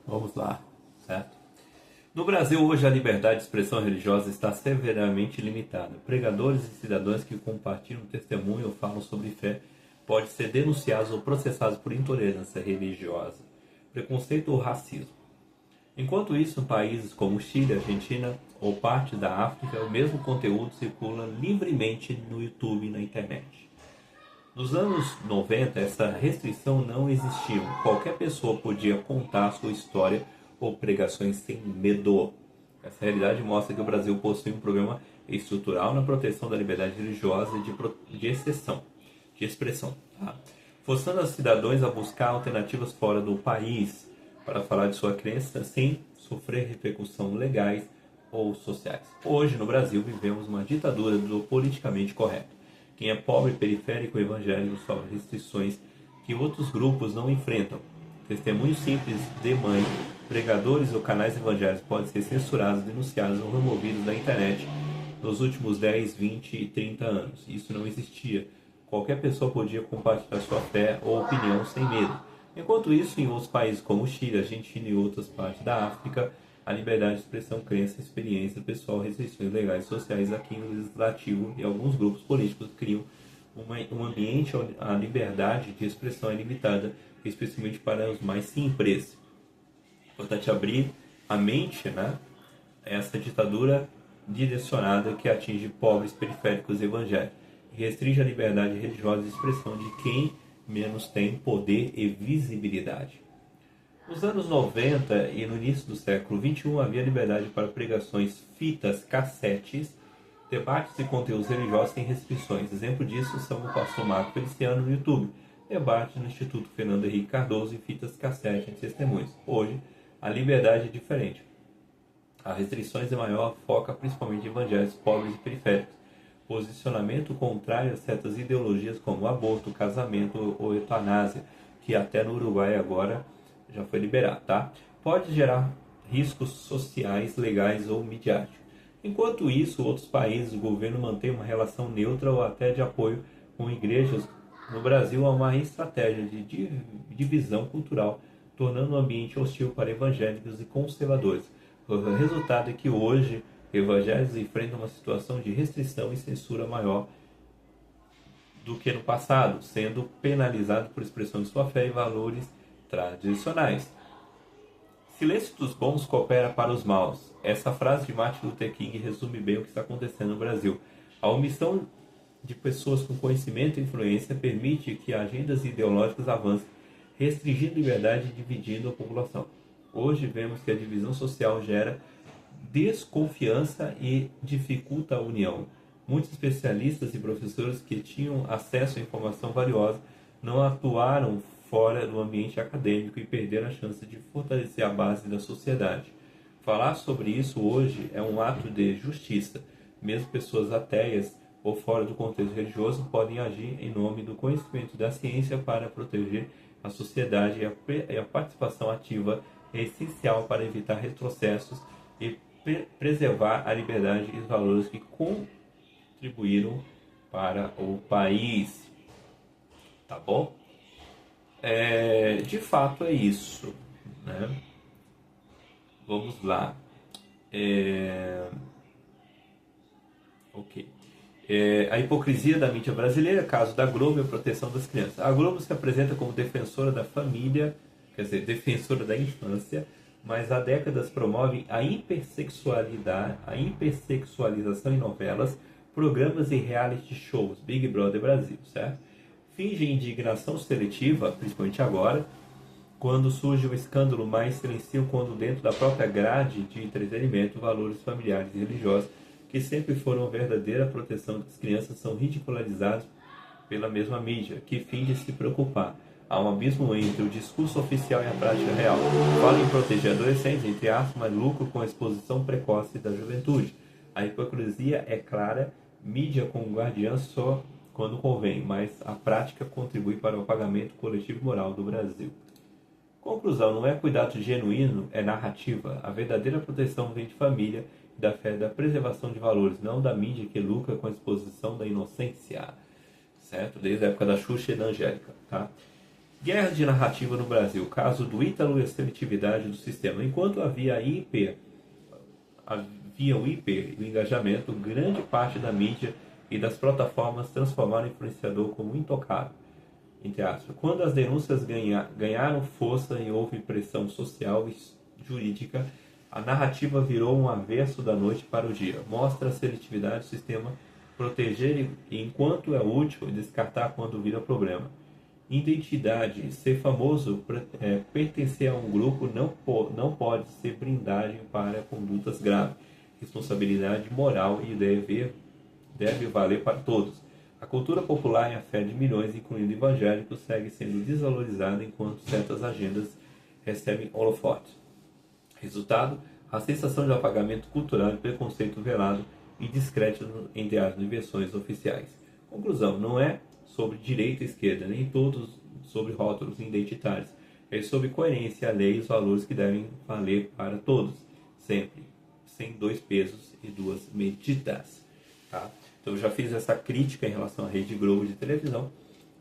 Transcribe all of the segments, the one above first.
Vamos lá, certo? No Brasil, hoje, a liberdade de expressão religiosa está severamente limitada. Pregadores e cidadãos que compartilham testemunho ou falam sobre fé podem ser denunciados ou processados por intolerância religiosa, preconceito ou racismo. Enquanto isso, em países como Chile, Argentina ou parte da África, o mesmo conteúdo circula livremente no YouTube e na internet. Nos anos 90, essa restrição não existia. Qualquer pessoa podia contar sua história ou pregações sem medo. Essa realidade mostra que o Brasil possui um programa estrutural na proteção da liberdade religiosa e de expressão, tá? Forçando os cidadãos a buscar alternativas fora do país para falar de sua crença sem sofrer repercussões legais ou sociais. Hoje, no Brasil, vivemos uma ditadura do politicamente correto. Quem é pobre, periférico ou evangélico sofre restrições que outros grupos não enfrentam. Testemunhos simples de mãe, pregadores ou canais evangélicos podem ser censurados, denunciados ou removidos da internet nos últimos 10, 20 e 30 anos. Isso não existia. Qualquer pessoa podia compartilhar sua fé ou opinião sem medo. Enquanto isso, em outros países como o Chile, Argentina e outras partes da África, a liberdade de expressão, crença, experiência pessoal, restrições legais e sociais aqui no legislativo e alguns grupos políticos criam um ambiente onde a liberdade de expressão é limitada, especialmente para os mais simples. Importante abrir a mente, né? Essa ditadura direcionada que atinge pobres, periféricos e evangélicos e restringe a liberdade religiosa de expressão de quem menos tem poder e visibilidade. Nos anos 90 e no início do século XXI havia liberdade para pregações, fitas, cassetes, debates e conteúdos religiosos sem restrições. Exemplo disso são o pastor Marco Feliciano no YouTube, debate no Instituto Fernando Henrique Cardoso e fitas cassete em testemunhos. Hoje, a liberdade é diferente. As restrições é maior, foca principalmente em evangélicos, pobres e periféricos. Posicionamento contrário a certas ideologias como aborto, casamento ou eutanásia, que até no Uruguai agora já foi liberado, tá? Pode gerar riscos sociais, legais ou midiáticos. Enquanto isso, outros países, o governo mantém uma relação neutra ou até de apoio com igrejas. No Brasil, há uma estratégia de divisão cultural, tornando o ambiente hostil para evangélicos e conservadores. O resultado é que hoje, evangélicos enfrentam uma situação de restrição e censura maior do que no passado, sendo penalizados por expressão de sua fé e valores tradicionais. Silêncio dos bons coopera para os maus. Essa frase de Martin Luther King resume bem o que está acontecendo no Brasil. A omissão de pessoas com conhecimento e influência permite que agendas ideológicas avancem, restringindo a liberdade e dividindo a população. Hoje vemos que a divisão social gera desconfiança e dificulta a união. Muitos especialistas e professores que tinham acesso à informação valiosa não atuaram fora do ambiente acadêmico e perderam a chance de fortalecer a base da sociedade. Falar sobre isso hoje é um ato de justiça. Mesmo pessoas ateias ou fora do contexto religioso podem agir em nome do conhecimento da ciência para proteger a sociedade e a participação ativa é essencial para evitar retrocessos e preservar a liberdade e os valores que contribuíram para o país. Tá bom? De fato é isso, né? Vamos lá. Ok. A hipocrisia da mídia brasileira, caso da Globo e a proteção das crianças. A Globo se apresenta como defensora da família, quer dizer, defensora da infância, mas há décadas promove a hipersexualização em novelas, programas e reality shows, Big Brother Brasil, certo? Finge indignação seletiva, principalmente agora, quando surge um escândalo, mais silenciam quando dentro da própria grade de entretenimento, valores familiares e religiosos, que sempre foram a verdadeira proteção das crianças, são ridicularizados pela mesma mídia, que finge se preocupar. Há um abismo entre o discurso oficial e a prática real. Fala em proteger adolescentes, entre aspas, mas lucro com a exposição precoce da juventude. A hipocrisia é clara, mídia como guardiã só quando convém, mas a prática contribui para o apagamento coletivo moral do Brasil. Conclusão, não é cuidado genuíno, é narrativa. A verdadeira proteção vem de família e da fé da preservação de valores, não da mídia que lucra com a exposição da inocência. Certo? Desde a época da Xuxa e da Angélica, tá? Guerra de narrativa no Brasil, caso do Ítalo e a seletividade do sistema. Enquanto havia o IP e o engajamento, grande parte da mídia e das plataformas transformaram o influenciador como intocável. Entre aspas. Quando as denúncias ganharam força e houve pressão social e jurídica, a narrativa virou um avesso da noite para o dia. Mostra a seletividade do sistema, proteger enquanto é útil e descartar quando vira problema. Identidade. Ser famoso, pertencer a um grupo não pode ser blindagem para condutas graves. Responsabilidade moral e deve valer para todos. A cultura popular e a fé de milhões, incluindo evangélicos, segue sendo desvalorizada enquanto certas agendas recebem holofote. Resultado, a sensação de apagamento cultural e preconceito velado e descrédito entre as versões oficiais. Conclusão, não é sobre direita e esquerda, nem todos sobre rótulos identitários. É sobre coerência, a lei e os valores que devem valer para todos, sempre, sem dois pesos e duas medidas. Tá? Então eu já fiz essa crítica em relação à Rede Globo de televisão,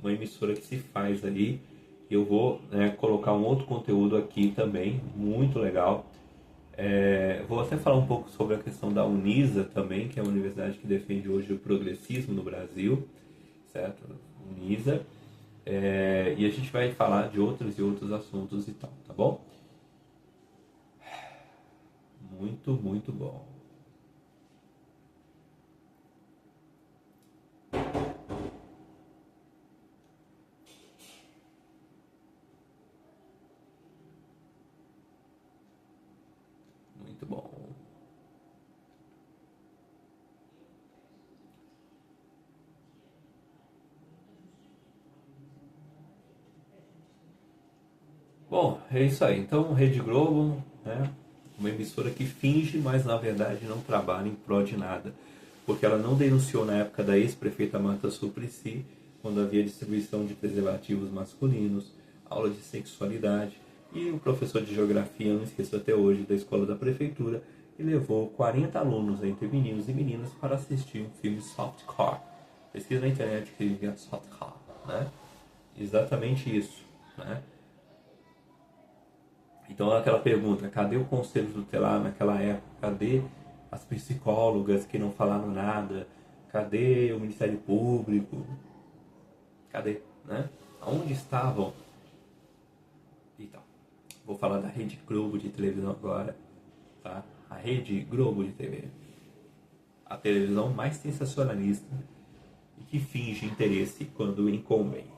uma emissora que se faz aí. Eu vou colocar um outro conteúdo aqui também, muito legal. Vou até falar um pouco sobre a questão da Unisa também, que é a universidade que defende hoje o progressismo no Brasil, certo? Unisa. E a gente vai falar de outros e outros assuntos e tal, tá bom? Muito, muito bom. Muito bom. Bom, é isso aí. Então, Rede Globo, né? Uma emissora que finge, mas na verdade não trabalha em prol de nada. Porque ela não denunciou na época da ex-prefeita Marta Suplicy, quando havia distribuição de preservativos masculinos, aula de sexualidade, e o professor de geografia, não esqueço até hoje, da escola da prefeitura, e levou 40 alunos, entre meninos e meninas, para assistir um filme softcore. Pesquisa na internet que é softcore, né? Exatamente isso, né? Então aquela pergunta, cadê o conselho tutelar naquela época? Cadê as psicólogas que não falaram nada? Cadê o Ministério Público? Cadê, né? Aonde estavam? Então, vou falar da Rede Globo de televisão agora, tá? A Rede Globo de TV. A televisão mais sensacionalista e que finge interesse quando incombem.